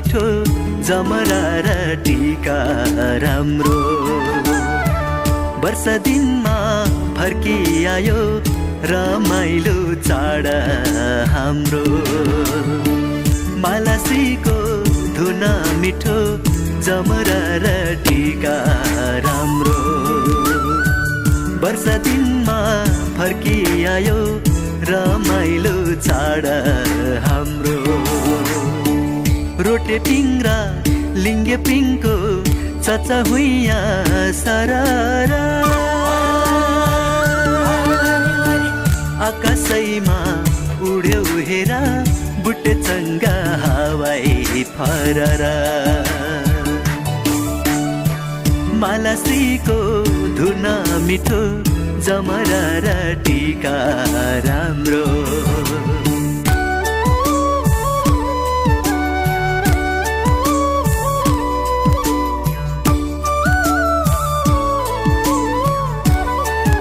मिठो जमरा र टीका राम्रो वर्ष दिनमा फर्किआयो रमाइलो चाड हाम्रो मालाश्रीको धुन मिठो जमरा र टीका राम्रो वर्ष दिनमा फर्किआयो रमाइलो चाड हाम्रो रोटे पिङ्ग्रा लिङ्गे पिङको चचा हुइया सररा आकाशैमा उड्यो हेरा बुट्टे चङ्गा हावाई फररा मालाश्रीको धुन मिठो जमरा र टीका राम्रो